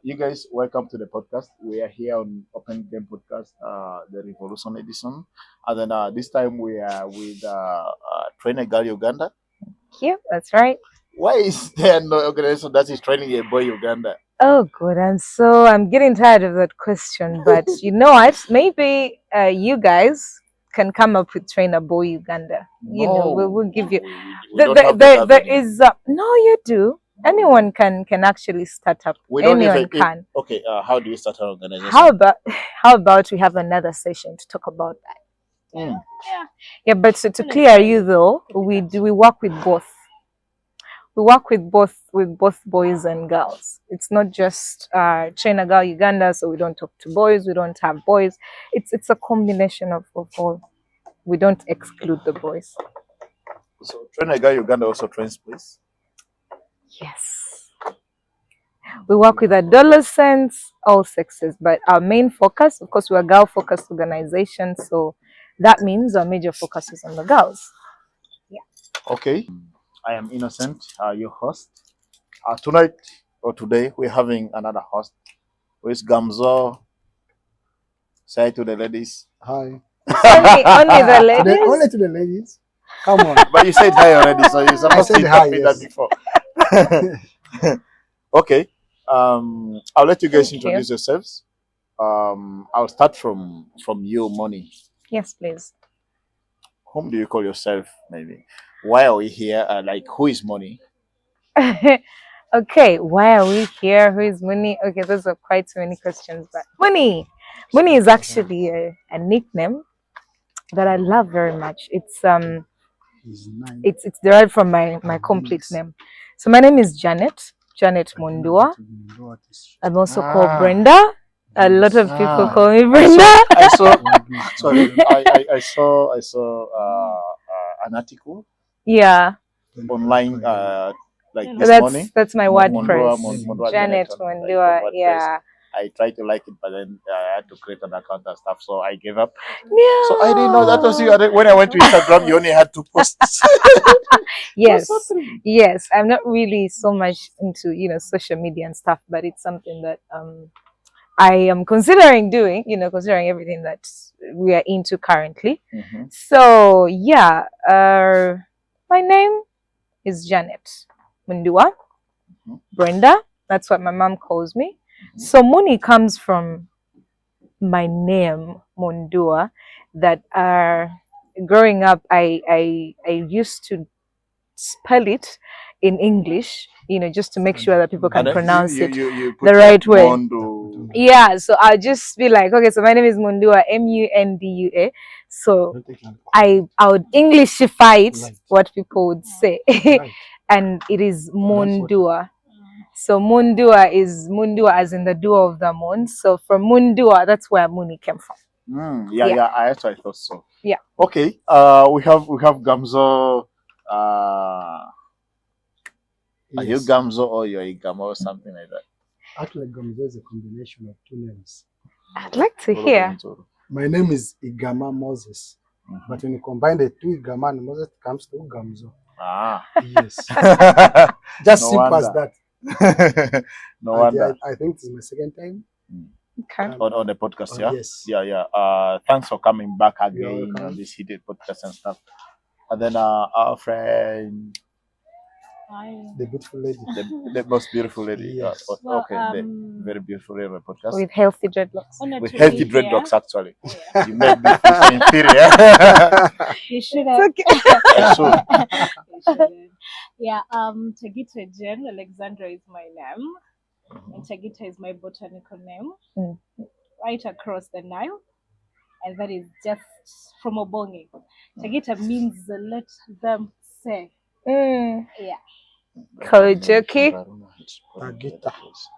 You guys, welcome to the podcast. We are here on Open Game Podcast, the Revolution Edition. And then this time we are with Trainer Girl Uganda. Yeah, that's right. Why is there no organization that is training a boy Uganda? Oh, good. I'm getting tired of that question, but you know what? Maybe you guys can come up with Trainer Boy Uganda. We'll give you. We don't have that There avenue. is no, you do. Anyone can actually start up. We don't Anyone even. can. Okay, how do you start an organization? How about we have another session to talk about that? Mm. Yeah, but so to clear you though, we work with both. We work with both boys and girls. It's not just China Girl Uganda, so we don't talk to boys, we don't have boys. It's a combination of all. We don't exclude the boys. So Trainer Girl Uganda also trains boys. Yes. We work with adolescents, all sexes, but our main focus, of course, we're a girl-focused organization, so that means our major focus is on the girls. Okay, I am Innocent, your host. Tonight or today, we're having another host who is GAMZO. Say to the ladies. Hi. Only the ladies? Only to the ladies. Come on. But you said hi already, so you're supposed said to hi, tell me that yes. before. Okay. I'll let you guys Thank you. introduce yourselves. I'll start from you, Moni. Yes, please. Whom do you call yourself, maybe? Why are we here? Who is Moni? Okay, why are we here? Who is Muni? Okay, those are quite so many questions, but Muni is actually a nickname that I love very much. It's derived from my complete name. So my name is Janet Mundua. I'm also called Brenda. A lot of people call me Brenda. I saw. Sorry, I saw an article Yeah, online this morning. that's my WordPress. Mundua, Janet Mundua. WordPress. Yeah. I tried to like it, but then I had to create an account and stuff, so I gave up. Yeah. So I didn't know that was you. When I went to Instagram, you only had two posts. Yes. I'm not really so much into social media and stuff, but it's something that I am considering doing. Considering everything that we are into currently. Mm-hmm. So yeah, my name is Janet Mundua. Mm-hmm. Brenda. That's what my mom calls me. Mm-hmm. So Muni comes from my name Mundua. That growing up, I used to spell it in English, just to make sure that people can pronounce it the right way. Mondo. Yeah, so I'll just be like, okay, so my name is Mundua, Mundua. So I would Englishify it, what people would say, and it is Mundua. So Mundua is Mundua as in the duo of the moon. So from Mundua, that's where Muni came from. Yeah, I actually thought so. Yeah. Okay. We have GAMZO. Are you GAMZO or you're Igama or something like that? Actually, GAMZO is a combination of two names. I'd like to hear. My name is Igama Moses. Mm-hmm. But when you combine the two Igama and Moses, it comes to GAMZO. Ah. Yes. Just simple as that. No wonder. I think this is my second time. Okay. On the podcast, yeah? Yes. Yeah. Thanks for coming back again on this heated podcast and stuff. And then our friend... The beautiful lady. The most beautiful lady. Yes. The very beautiful lady on the podcast. With healthy dreadlocks. With healthy dreadlocks, actually. Yeah. You made me feel inferior. You should have. Okay. I should. Yeah, Tagita Jen Alexandra is my name. Mm-hmm. And Tagita is my botanical name. Mm-hmm. Right across the Nile. And that is just from Obongi. Tagita means let them say. Yeah. Kojoki.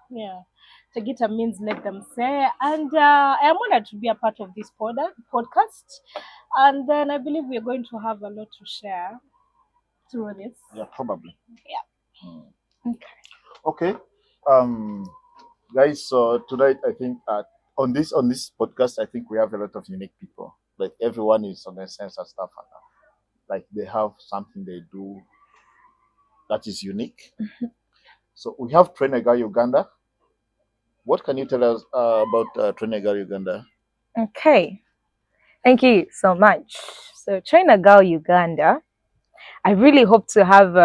Yeah. Tagita means let them say. And I am honored to be a part of this podcast. And then I believe we're going to have a lot to share through this. Yeah, probably. Yeah. Okay. Guys, so tonight I think on this podcast I think we have a lot of unique people. Like everyone is on the sense and stuff. Like they have something they do that is unique. Mm-hmm. So we have Trainer Girl Uganda. What can you tell us about Girl Uganda? Okay, thank you so much. So, China Girl Uganda, I really hope to have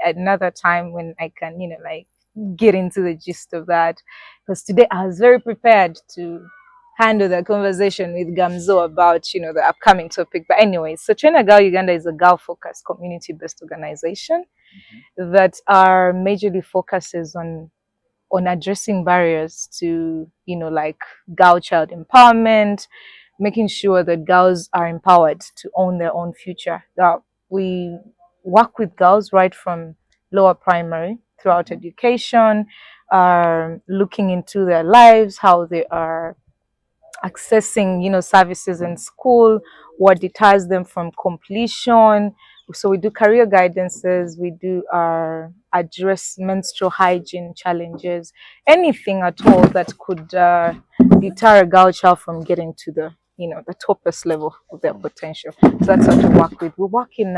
another time when I can, like get into the gist of that. Because today I was very prepared to handle the conversation with Gamzo about, the upcoming topic. But anyway, so China Girl Uganda is a girl-focused community-based organization that are majorly focuses on addressing barriers to, like girl child empowerment, making sure that girls are empowered to own their own future. That we work with girls right from lower primary throughout education, looking into their lives, how they are accessing services in school, what deters them from completion. So we do career guidances, we do address menstrual hygiene challenges, anything at all that could deter a girl child from getting to the toppest level of their potential. So that's what we work with. We work in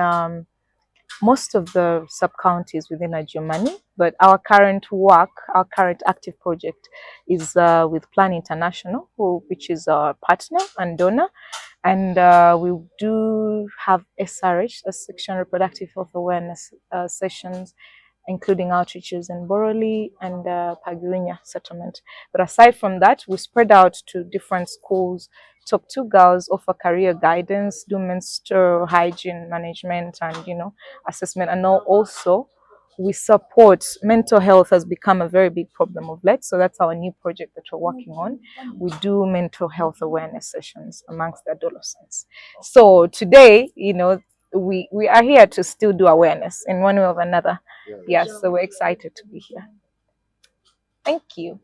most of the sub counties within Germany, but our current work, our current active project is with Plan International, which is our partner and donor. And we do have SRH, a Sexual Reproductive Health Awareness sessions, including outreaches in Boroli and Pagurinya settlement. But aside from that, we spread out to different schools, talk to girls, offer career guidance, do menstrual hygiene management and, assessment. And now also we support mental health has become a very big problem of late. So that's our new project that we're working on. We do mental health awareness sessions amongst the adolescents. So today, we are here to still do awareness in one way or another. Yes, so we're excited to be here. Thank you.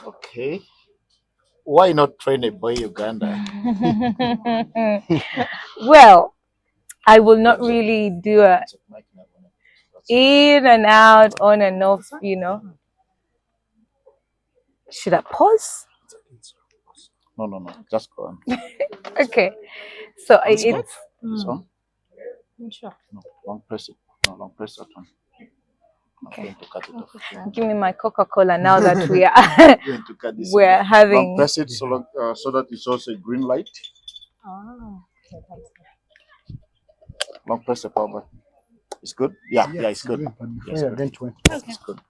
Okay. Why not train a boy Uganda? Well, I will not really do a in and out, on and off, Should I pause? No. Just go on. Okay. So it's So? Sure. No, don't press it. No, don't press that one. I'm okay. going to cut it off. Give me my Coca-Cola now that we are I'm going to cut this we're off. having Don't press it so that it shows a green light. Ah. Don't press the power button. It's good? Yeah, it's good. But before Yes, you're good. going to It's good.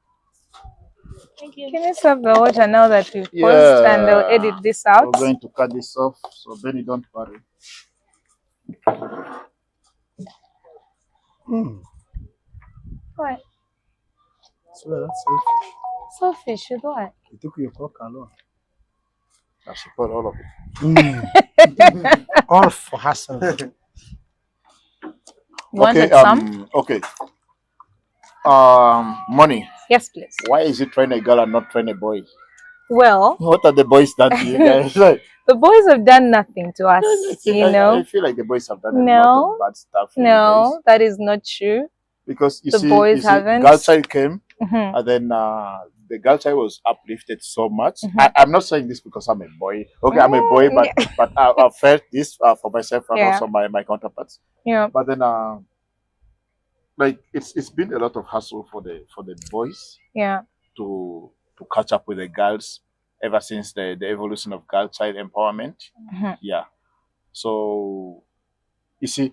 Thank you. Can you serve the water now that we've paused and I'll edit this out? We're going to cut this off, so Benny, don't worry. What? So that's selfish. Selfish with what? You took your Coke alone. I should put all of it. All for herself. Wanted some? Okay. Money. Yes, please. Why is it train a girl and not train a boy? Well, What are the boys done to you guys? Like, the boys have done nothing to us, I feel like the boys have done a lot No. of bad stuff for you No, guys. that is not true. Because The boys haven't. Girlchild came Mhm. and then the Girlchild was uplifted so much. Mhm. I'm not saying this because I'm a boy. Okay, I'm a boy, but I felt this for myself and Yeah. also my counterparts. Yeah. But then like it's been a lot of hassle for the boys Yeah. to catch up with the girls ever since the evolution of girl child empowerment. Mhm. Yeah. So you see,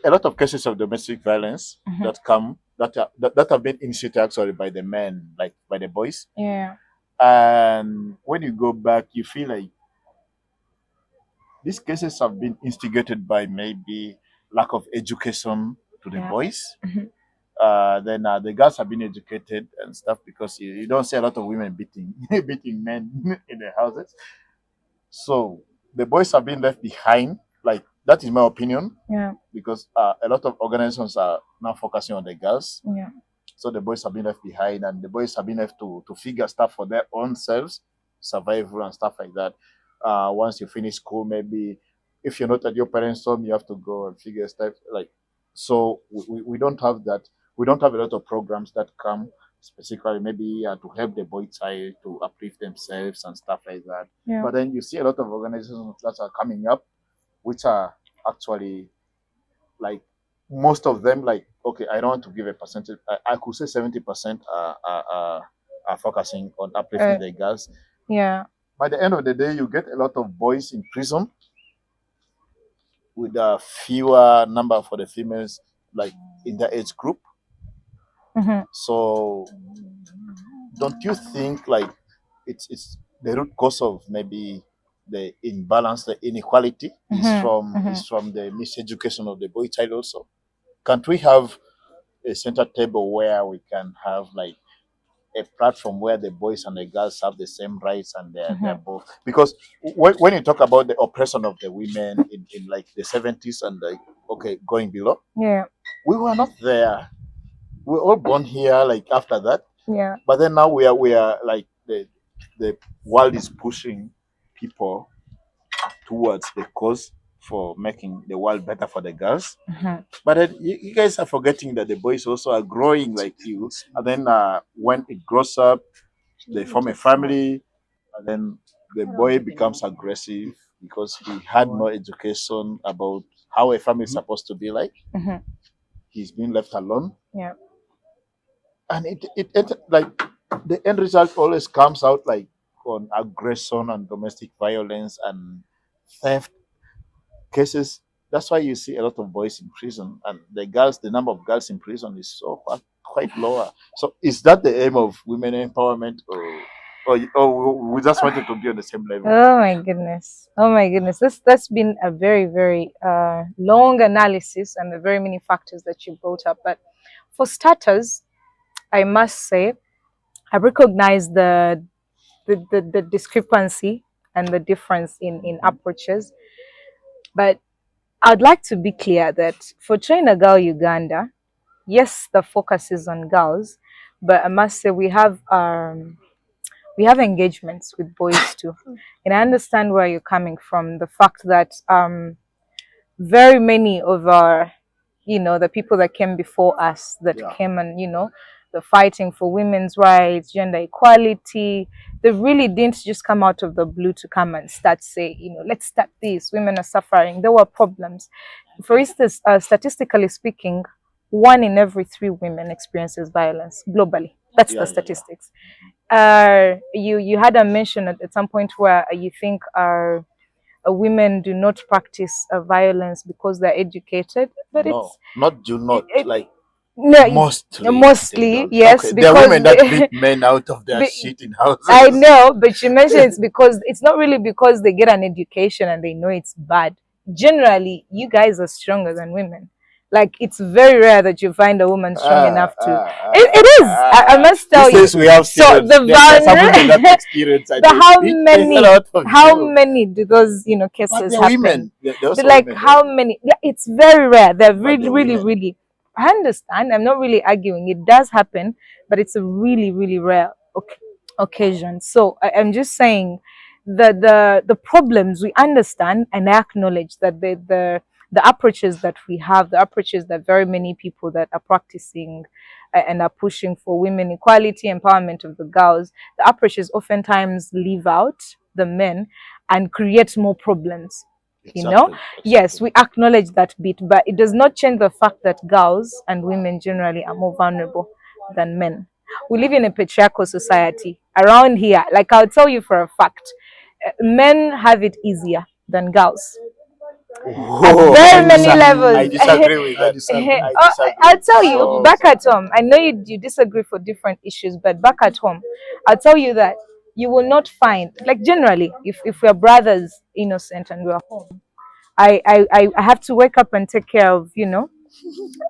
a lot of cases of domestic violence Mhm. that have been initiated actually by the men, like by the boys. Yeah. And when you go back, you feel like these cases have been instigated by maybe lack of education to the Yeah. boys. Mhm. Then the girls have been educated and stuff because you don't see a lot of women beating beating men in their houses. So the boys have been left behind. Like that is my opinion Yeah. because a lot of organizations are now focusing on the girls. Yeah. So the boys have been left behind, and the boys have been left to figure stuff for their own selves, survival and stuff like that. Once you finish school, maybe if you're not at your parents' home, you have to go and figure stuff like. So we don't have that. We don't have a lot of programs that come specifically maybe to help the boy child to uplift themselves and stuff like that. Yeah. But then you see a lot of organizations that are coming up, which are actually like most of them like okay, I don't want to give a percentage. I could say 70% are are focusing on uplifting the girls. Yeah. By the end of the day, you get a lot of boys in prison with a fewer number for the females, like in the age group. Mm-hmm. So, don't you think like it's the root cause of maybe the imbalance, the inequality is from the miseducation of the boy child also? Can't we have a center table where we can have like a platform where the boys and the girls have the same rights and they're both, because when you talk about the oppression of the women in like the 70s and like okay going below, Yeah. we were not there. We were all born here like after that, Yeah. but then now we are like the world is pushing people towards the cause for making the world better for the girls. But then you guys are forgetting that the boys also are growing like you. And then when it grows up, they form a family. And then the boy becomes aggressive because he had no education about how a family is supposed to be like. He's been left alone. Yeah. And it like the end result always comes out like on aggression and domestic violence and theft cases. That's why you see a lot of boys in prison, and the number of girls in prison is so quite lower. So is that the aim of women empowerment, or we just wanted to be on the same level? Oh my goodness. Oh my goodness. That's been a very, very long analysis and the very many factors that you brought up. But for starters, I must say I recognize the discrepancy and the difference in approaches. But I'd like to be clear that for Train a Girl Uganda, yes, the focus is on girls, but I must say we have engagements with boys too. And I understand where you're coming from. The fact that very many of our, the people that came before us, that came and, the fighting for women's rights, gender equality, they really didn't just come out of the blue to come and start say, let's start this. Women are suffering. There were problems. For instance, statistically speaking, 1 in every 3 women experiences violence globally. That's the statistics. You had a mention at some point where you think women do not practice violence because they're educated, but No, it's not do not like no, mostly yes, okay, because there are women that beat men out of their shit in houses. I know, but you mentioned it's because it's not really because they get an education and they know it's bad. Generally, you guys are stronger than women. Like, it's very rare that you find a woman strong enough to. It is. I must tell you. We have So the experience. how many do those cases happen? Like women. How many? Yeah, it's very rare. They're really, really, really. I understand. I'm not really arguing. It does happen, but it's a really, really rare occasion. So I'm just saying the problems we understand and acknowledge that the approaches that we have, the approaches that very many people that are practicing and are pushing for women equality, empowerment of the girls, the approaches oftentimes leave out the men and create more problems. Exactly. Yes, we acknowledge that bit, but it does not change the fact that girls and women generally are more vulnerable than men. We live in a patriarchal society around here. Like, I'll tell you for a fact, men have it easier than girls. At very many levels. I disagree with that. I'll tell you, back at home, I know you disagree for different issues, but back at home, I'll tell you that you will not find, like, generally, if we're brothers innocent and we're home, I have to wake up and take care of,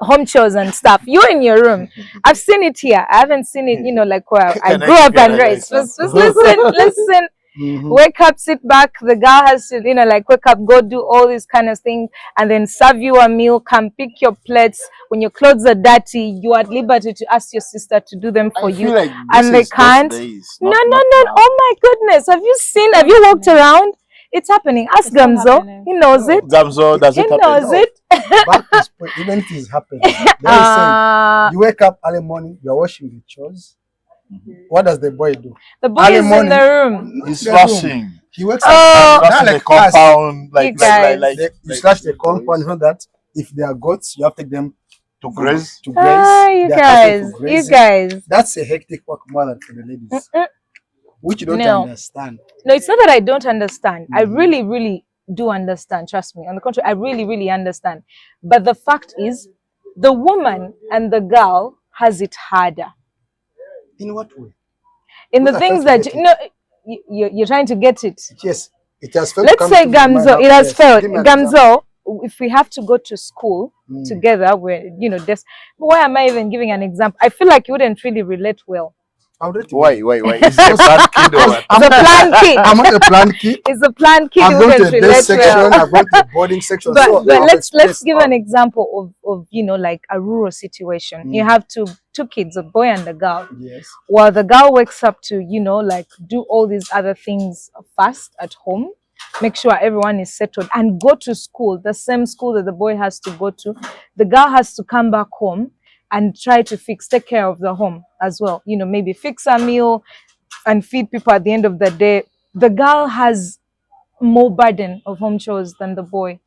home chores and stuff. You're in your room. I've seen it here. I haven't seen it, like where I grew up and raised. Just listen. Wake up, sit back. The girl has to, like, wake up, go do all these kind of things, and then serve you a meal, come pick your plates. When your clothes are dirty, you are at liberty to ask your sister to do them for you. Like and they can't. No. Oh my goodness. Have you walked around? It's happening. Ask Gamzo. He knows it. Gamzo does it happen? He knows it. Back this point, even if it is happening, you wake up early morning, you're washing the chores. What does the boy do? The boy is in the room. He's rushing. He wakes up the compound, you slash the compound. You know that if they are goats, you have to take them to graze. To graze. You They are guys, cattle for you grazing. guys. That's a hectic work more than for the ladies, which you don't No. understand. No, it's not that I don't understand. I Mhm. really, really do understand. Trust me. On the contrary, I really, really understand. But the fact is, the woman and the girl has it harder In what way? in the Because I things felt that to you get know. You're trying to get it. Yes, it has failed. Let's to come say to my mind Gamzo, now. it has Yes. failed. Give me an example. Gamzo, if we have to go to school Mm. together, where why am I even giving an example? I feel like you wouldn't really relate well. Why? Is it a planned kid or what? It's a planned kid. I'm not a planned kid. It's a planned kid. I've You gone to wouldn't a day relate section. well. I've gone to a boarding section. But so I've let's expressed give all. an example of like a rural situation. You have two kids, a boy and a girl. Yes. While the girl wakes up to like do all these other things fast at home, make sure everyone is settled, and go to school, the same school that the boy has to go to. The girl has to come back home and try to take care of the home as well. Maybe fix a meal and feed people at the end of the day. The girl has more burden of home chores than the boy.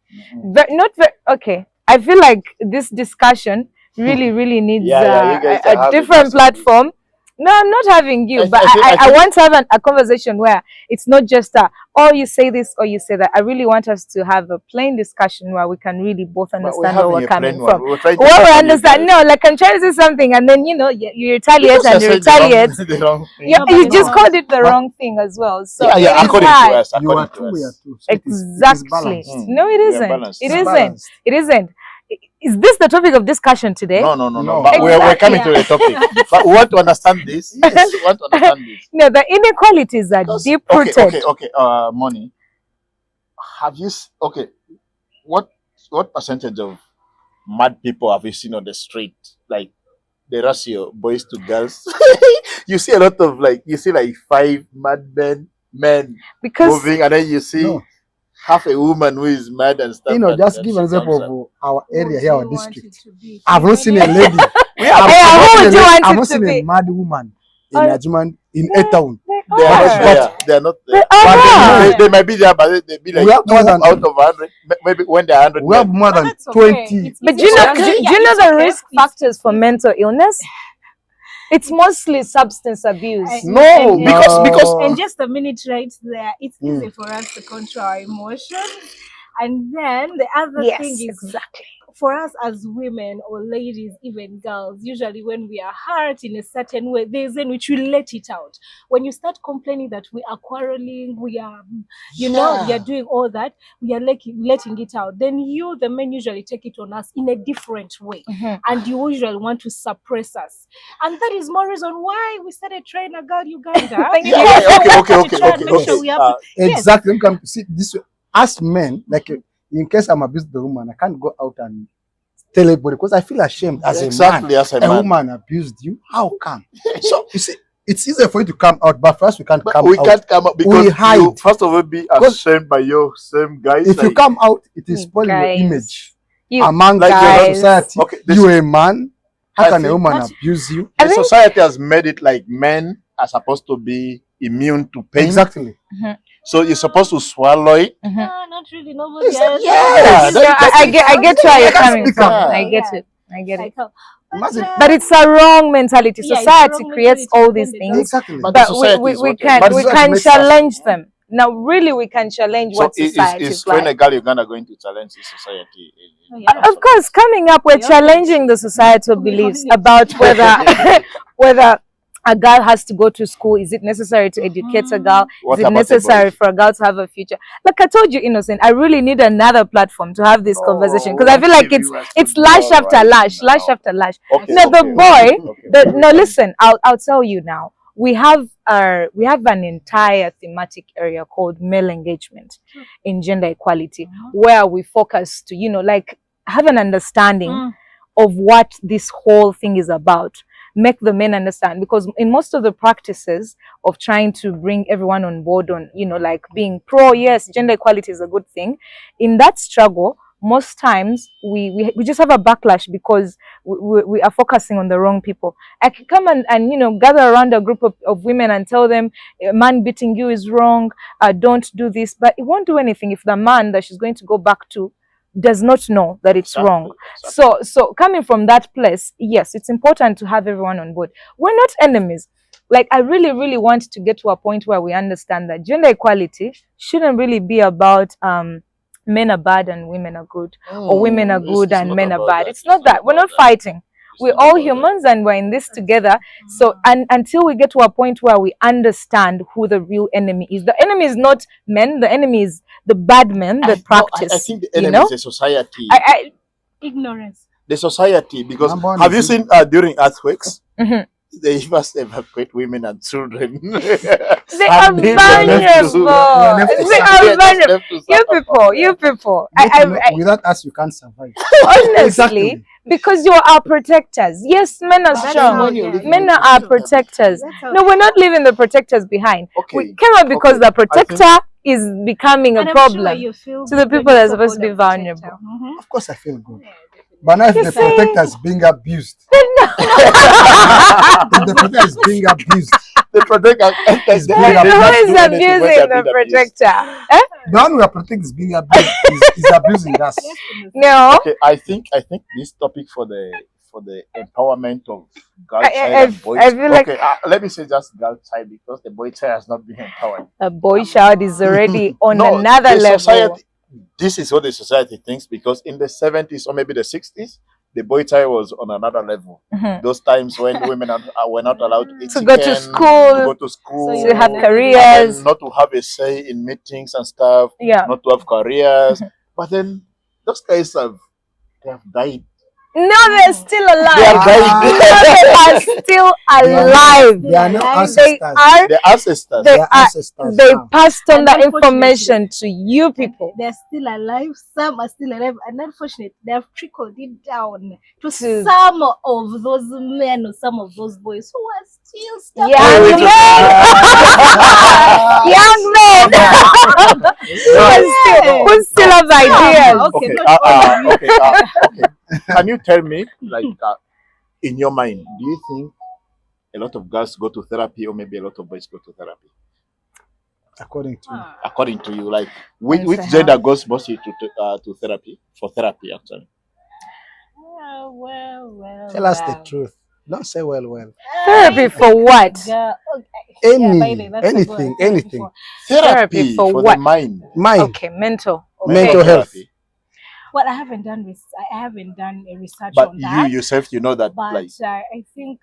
Okay. I feel like this discussion really needs You guys are a having different us. platform. No, I'm not having you, but I I think- want to have a conversation where it's not just oh, you say this or you say that. I really want us to have a plain discussion where we can really both But we're understand where having we're a coming plain one. from. We're trying to Well, we understand you understand. guys. No, like I'm trying to say something, and then you retaliate Because and you you're saying retaliate. the wrong thing. Yeah, No, but you it's just not. called it the But- wrong thing as well. So Yeah, it is according hard. to us. You are According two, to we are us. two. So it is Exactly. balanced. No, it We are isn't. balanced. It It's isn't. balanced. It isn't. Is this the topic of discussion today? No. No. But we're Exactly. coming to the topic. But we want to understand this. Yes, we want to understand this. No, the inequalities are Because- deep rooted. Okay. Money. Have you okay? What percentage of mad people have you seen on the street? Like the ratio boys to girls. You see a lot of like 5 mad men Because moving, and then you see No. half a woman who is mad and stuff. Just and give she an example comes of our area Who here, do our you want district. it to be? I've not seen a lady. Hey, who would you want I've it not to seen be? a mad woman in Oh, Ajuman in a town. They are not are. there. They are not there. They But are. they might be there, but they be like We have 2 more than- out of 100. Maybe when they are 100. We have more But than that's okay. 20. It's But do easy you know? for us. Do Yeah, you know it's the okay. risk It's- factors for mental illness? It's mostly substance abuse. No, and- because And just a minute right there, it's Mm. easy for us to control our emotions. And then the other Yes, thing is, exactly. for us as women or ladies, even girls, usually when we are hurt in a certain way, there's in which we let it out. When you start complaining that we are quarreling, we are, we are doing all that, we are letting it out. Then you, the men, usually take it on us in a different way. Mhm. And you usually want to suppress us. And that is more reason why we started trying a girl Uganda. Thank Yeah, you. okay. To try and make sure we have Yes. Exactly. You can see this way. As men, like in case I'm abused the woman, I can't go out and tell everybody because I feel ashamed as exactly as a a man. A man. woman abused you. How come? So you see, it's easier for you to come out, but for us we can't But come we out. can't come up because We hide. you first of all be ashamed by your same guys. If you like- come out, it is spoiling your Guys. image You among Like the you're not society. okay, this- You a man. How I can a think woman that's- abuse you? I the think- society has made it like men are supposed to be immune to pain. Exactly. So you're supposed to swallow it. No, not really. Nobody It's- else. yeah, So that- I get where you're coming That's from. because- I get Yeah. it. I get it. Like, but, Imagine- But it's a wrong mentality. Yeah, it's a Society wrong creates mentality, all but these then they things, don't- Exactly. But but the society we is what- can but we society can makes us- challenge them. Now, really, we can challenge So what society is is when a like. girl Uganda going to challenge the society? Of course, coming up, we're Yeah. challenging the societal Yeah. beliefs about whether a girl has to go to school. Is it necessary to educate a girl? What Is it about the necessary boys? for a girl to have a future? Like I told you, Innocent, I really need another platform to have this No, conversation because I feel like okay, we were it's to lash do all after right lash, now. lash after lash. Okay, No, the okay, boy, okay. No, listen, I'll tell you now. We have an entire thematic area called male engagement in gender equality, where we focus to like have an understanding of what this whole thing is about. Make the men understand, because in most of the practices of trying to bring everyone on board on like being pro, yes, gender equality is a good thing, in that struggle most times we just have a backlash because we are focusing on the wrong people. I can come and gather around a group of women and tell them a man beating you is wrong, don't do this, but it won't do anything if the man that she's going to go back to does not know that it's wrong. So coming from that place, yes, it's important to have everyone on board. We're not enemies. Like, I really, really want to get to a point where we understand that gender equality shouldn't really be about men are bad and women are good, or women are good and men are bad. It's not that. We're not fighting. We're all humans and we're in this together. So, and until we get to a point where we understand who the real enemy is, the enemy is not men, the enemy is the bad men that practice. I think the enemy is the society. Ignorance. The society, because have you seen during earthquakes, they must evacuate women and children. They are vulnerable. They are vulnerable. You people. Without us, you can't survive. Honestly, Exactly. because you are our protectors. Yes, men are strong. Men are our protectors. No, we're not leaving the protectors behind. We came up because the protector is becoming a problem to the people that are supposed to be vulnerable. Of course, I feel good. But now if the protector is being abused, if the protector is being abused, The protector is being Who is abusing the protector? the one we are protecting is being abused, is abusing us. No. Okay, I think this topic for the empowerment of girl child and boy I feel like let me say just girl child, because the boy child has not been empowered. a boy child is already on No, another the level. society, this is what the society thinks, because in the 70s or maybe the 60s, the boy child was on another level. Those times when women were not allowed to eat To go to chicken, school, to go to school, to have and careers. then not to have a say in meetings and stuff, Yeah. not to have careers. But then those guys they have died. No, they're still alive. They are dying. No, they are still alive. They are not They ancestors. are. The ancestors. They They are are. ancestors They now. passed on And that unfortunately, information to you people. They're still alive. Some are still alive, and unfortunately, they have trickled it down to To- some of those men or some of those boys who are still stuck. Young Wait, men, young men, who still have ideas. Okay, Okay, not all of you. okay. Can you tell me, like, in your mind, do you think a lot of girls go to therapy, or maybe a lot of boys go to therapy? According to you. According to you, like, which Answer gender how? goes mostly to therapy? For therapy, actually. Well. Tell us the truth. Don't say well. Therapy for what? Anything. Therapy for for what? the mind. Mind, Okay, mental. mental health. therapy. Well, I haven't done a research But on you that. yourself, you know that, But like, I think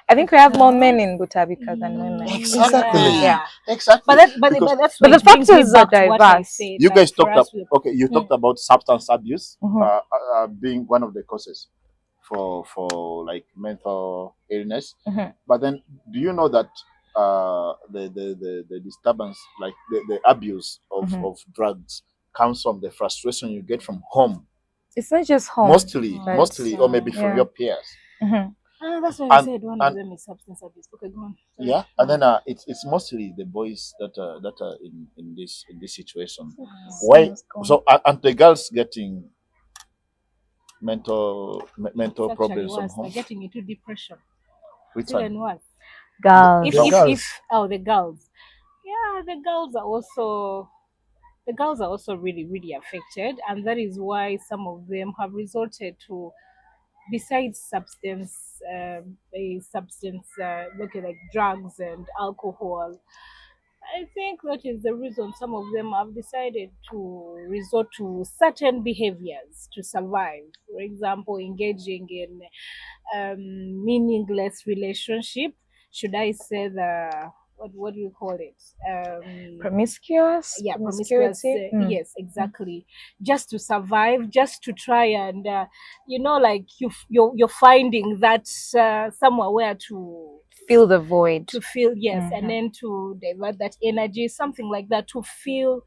I think we have more men in Butabika than women. exactly, Yeah. exactly. But Because that's But what the brings me factors are back to what I diverse. said, you like, guys for talked us, about you talked about substance abuse Mhm. being one of the causes for like mental illness. Mhm. But then, do you know that the disturbance, like the abuse Mhm. of drugs, comes from the frustration you get from home, It's not just home. mostly, or maybe from yeah. your peers. Mhm. that's why I And- said one of and- them is substance abuse. Okay, go on. Sorry. Yeah, and then it's mostly the boys that are in this situation. Why? So and the girls getting mental It's actually problems from worse. They're home. getting into depression. Which It's one? even worse. Girls. The girls. The girls. Yeah, the girls are also really, really affected, and that is why some of them have resorted to, besides looking like drugs and alcohol. I think that is the reason some of them have decided to resort to certain behaviors to survive. For example, engaging in meaningless relationship. Should I say what do you call it? Promiscuous. Yeah, promiscuous. Promiscuity. Yes, exactly. Just to survive, just to try and like you're finding that somewhere where to Fill the void. feel, yes, Mhm. and then to divert that energy, something like that, to feel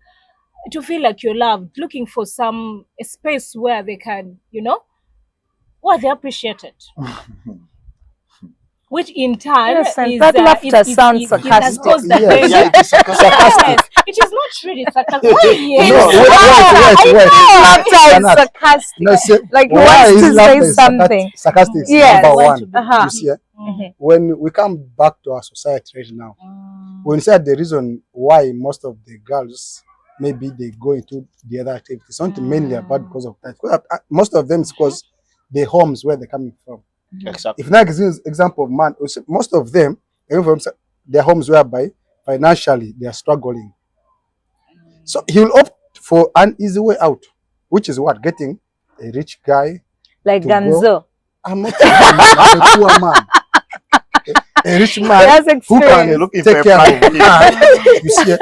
like you're loved, looking for a space where they can, where they're appreciated, which in turn Innocent. is That laughter sounds it has sarcastic. caused the Yes. Yeah, it is sarcastic. Yes, it is not really sarcastic. Yes. No, wait. Laughter is Cannot. sarcastic. No, say, Like he why wants is to laughter say is something. sarcastic is Yes. number Want one. to be- Uh-huh. You see, Mhm. when we come back to our society right now, when you said the reason why most of the girls maybe they go into the other activities. Not mainly about because of that. Because most of them is because the homes where they're coming from. Exactly. If not example of man, most of them, from their homes whereby financially they are struggling. So he will opt for an easy way out, which is what? Getting a rich guy. Like to go. GAMZO. I'm not a man, I'm a poor man. A rich man That's who experience. can Looking take for a care plan of B. her. You see,